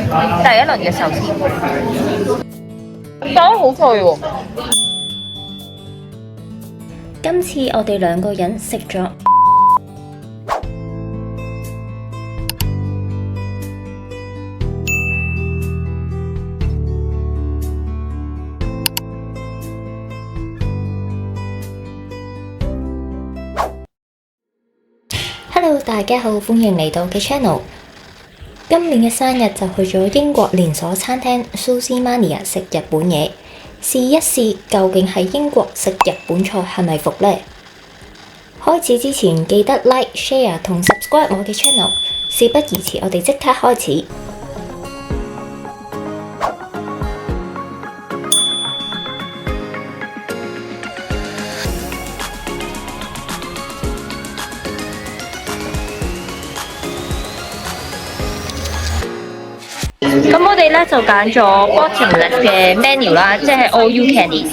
第一輪嘅壽司，但係好脆喎。今次我哋兩個人食咗。Hello， 大家好，歡迎嚟到我嘅 channel。今年嘅生日就去咗英國連鎖餐廳 Sushi Mania 食日本嘢，試一試究竟喺英國食日本菜係咪伏呢？開始之前記得 like、share 同 subscribe 我嘅 channel。事不宜遲，我哋即刻開始。咁我哋咧就揀咗 bottomless 嘅 menu 啦，即係 all you can eat。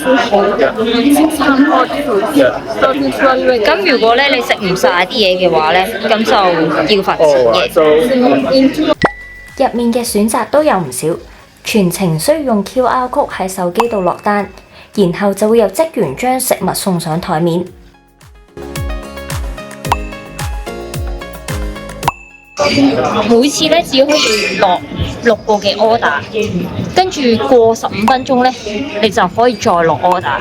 咁如果咧你食唔晒啲嘢嘅話咧，咁就要罰錢嘅。入面嘅選擇都有唔少，全程需要用 QR code 喺手機度落單，然後就會有職員將食物送上台面。每次咧只可以落6個嘅 order， 跟住過15分鐘咧，你就可以再落 order。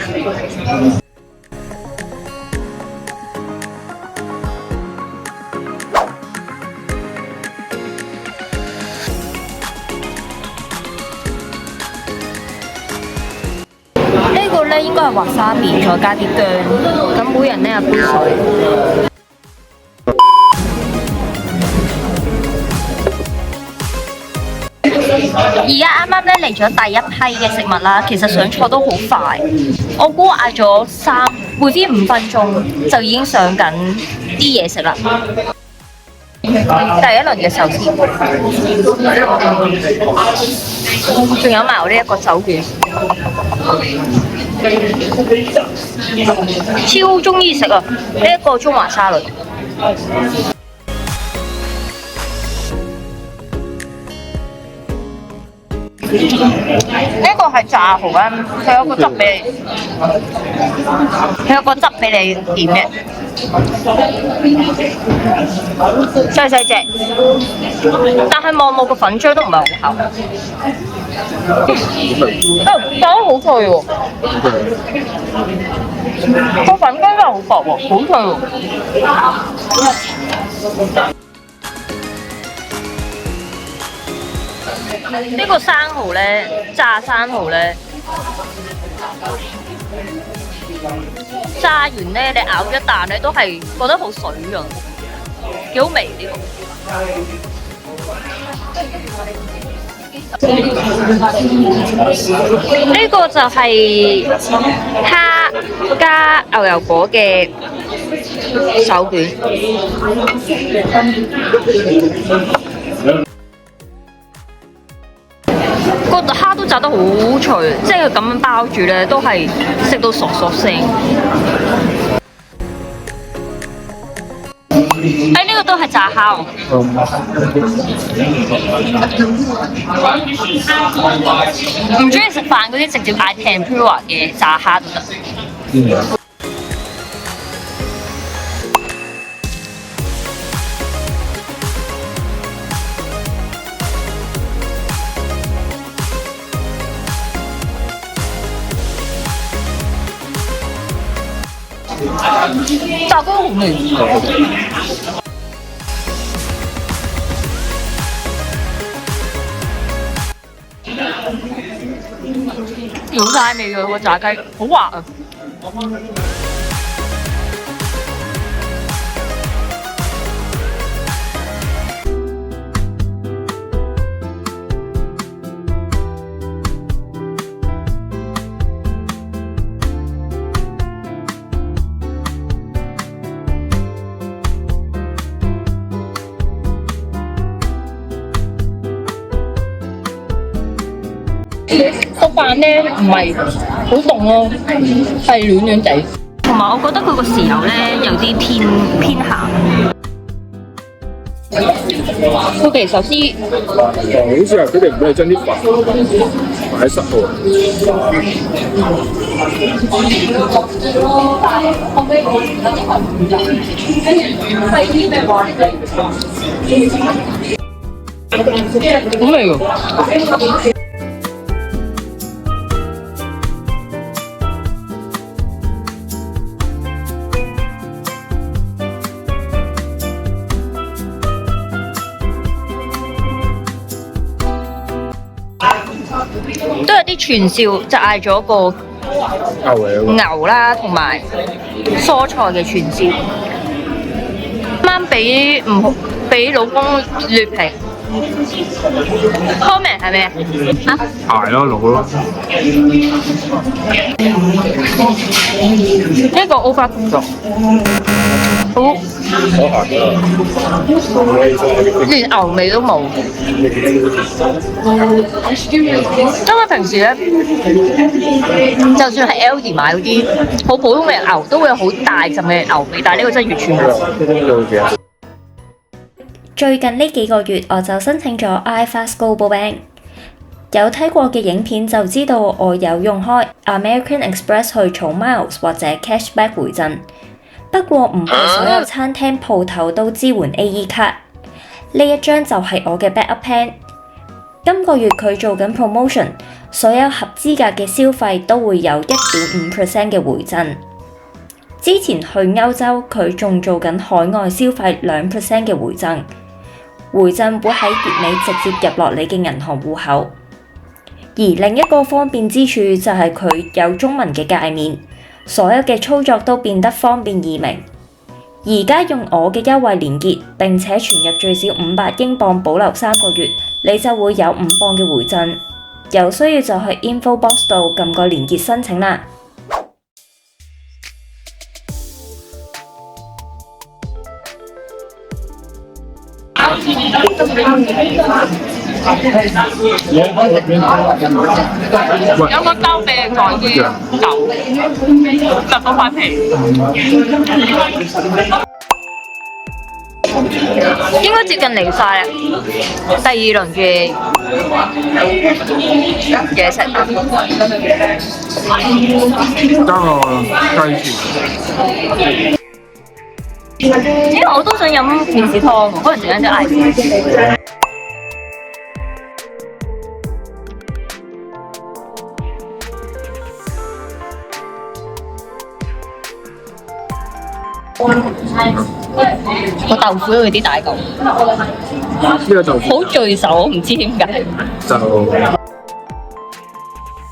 呢個咧應該係滑沙比再加啲薑，咁每人咧一杯水。而家啱啱咧嚟咗第一批嘅食物啦，其實上菜都好快，我估嗌咗within 5分鐘就已經上緊啲嘢食啦。第一輪嘅壽司，仲有埋我呢一個手卷，超中意食啊！呢一個中華沙律。呢個係炸蠔啦，佢有個汁俾你點嘅，細細隻，但係望落個粉漿都唔係好厚，但係好脆喎，個粉漿真係好薄喎，好脆喎。呢個生蠔咧，炸生蠔咧，炸完咧，你咬一啖咧，都係覺得好水潤，幾好味呢個。呢個就係蝦加牛油果嘅手卷。個蝦都炸得好脆，即係佢咁樣包住咧，都係食到索索聲。呢個都係炸蝦喎。唔中意食飯嗰啲，直接嗌 tempura 嘅炸蝦都得。炸糕好味，有晒味嘅個炸雞，好滑啊！個飯咧唔係好凍咯，係暖暖地。同埋我覺得佢個豉油咧有啲偏鹹。佢其壽司好似係佢哋唔會將啲飯擺喺室度。好味喎！都有啲串燒，就嗌咗個牛啦，同埋蔬菜嘅串燒。啱俾老公劣評 comment 係咩啊？鞋咯，老咯。呢個 over 咗，好連牛味都冇。因為平時咧，就算係 Aldi 買嗰啲好普通嘅牛，都會有好大陣嘅牛味，但係呢個真係完全冇。最近呢幾個月，我就申請咗 iFast Global Bank。有睇過嘅影片就知道我有用開 American Express 去儲 miles 或者 cashback 回贈。不過唔係所有餐廳鋪頭都支援 AE 卡。呢一張就係我嘅 backup plan。今個月佢做緊 promotion， 所有合資格嘅消費都會有 1.5% 嘅回贈。之前去歐洲，佢仲做緊海外消費2% 嘅回贈。回贈會喺月尾直接入落你嘅銀行戶口。而另一個方便之處就係佢有中文嘅界面，所有嘅操作都變得方便易明。而家用我嘅優惠連結並且存入最少500英鎊保留3個月，你就會有5磅嘅回贈。有需要就去 info box 度撳個連結申請啦。有個兜俾你再啲豆，夾到塊皮，應該接近嚟晒啦。第二輪嘅嘢食，加個雞翅。因為我都想飲麵豉湯喎，可能陣間就嗌。個豆腐都有啲大嚿，呢個豆腐好聚手，唔知點解。就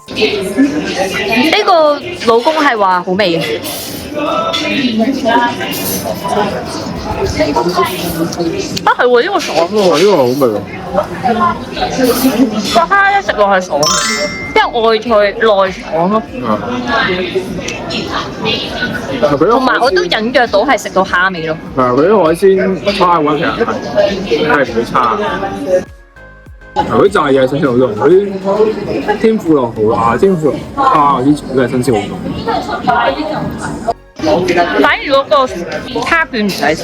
呢個老公係話好味嘅。啊係喎，呢個爽喎，呢個好味喎。個蝦一食落係爽，因為外菜內爽咯。同埋我都隱約到係食到蝦味咯。係佢啲海鮮差嘅話，其實係唔會差。佢啲炸嘢新鮮好多，佢啲天婦羅蠔啊、天婦羅蝦嗰啲全部都係新鮮好多。反而嗰個蝦卷唔使食。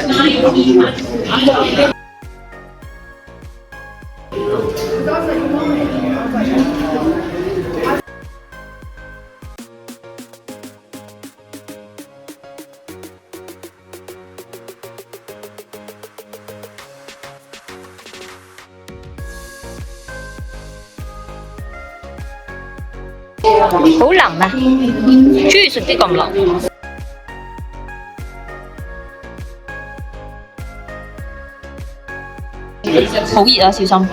好腍啊！中意食啲咁腍。好熱啊！小心。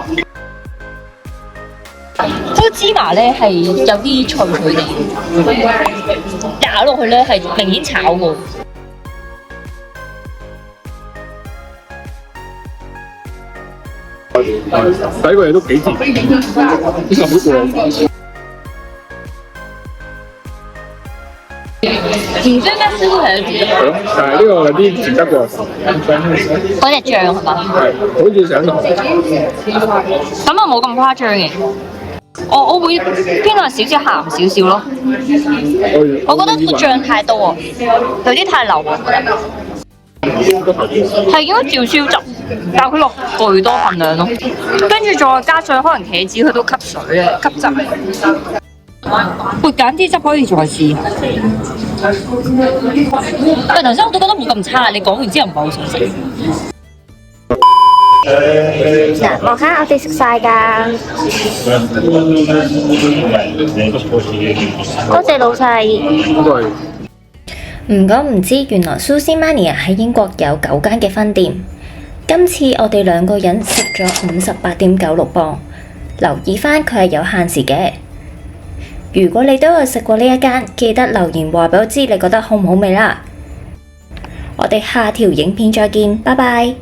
嗰個芝麻咧係有啲脆脆地，咬落去咧係明顯炒過。第一個嘢都幾甜，呢個好過。唔知咩師傅係有煮。係咯，但係呢個有啲甜得過。嗰隻醬係嘛？係，好似上堂。咁啊冇咁誇張嘅，我會偏向少少鹹少少咯。我覺得個醬太多喎，有啲太流喎。係應該照燒汁，但佢落巨多份量咯，跟住再加上可能茄子佢都吸水嘅，吸汁。會揀啲汁可以再試下。喂，頭先我都覺得冇咁差，你講完之後唔係好想食。嗱，望下我哋食晒㗎，多謝老細。對，唔講唔知，原來 Sushi Mania 喺英國有9間嘅分店。今次我哋2個人食咗58.96磅，留意返佢係有限時嘅。如果你都有食過呢一間，記得留言話俾我知你覺得好唔好味啦。我哋下條影片再見，拜拜。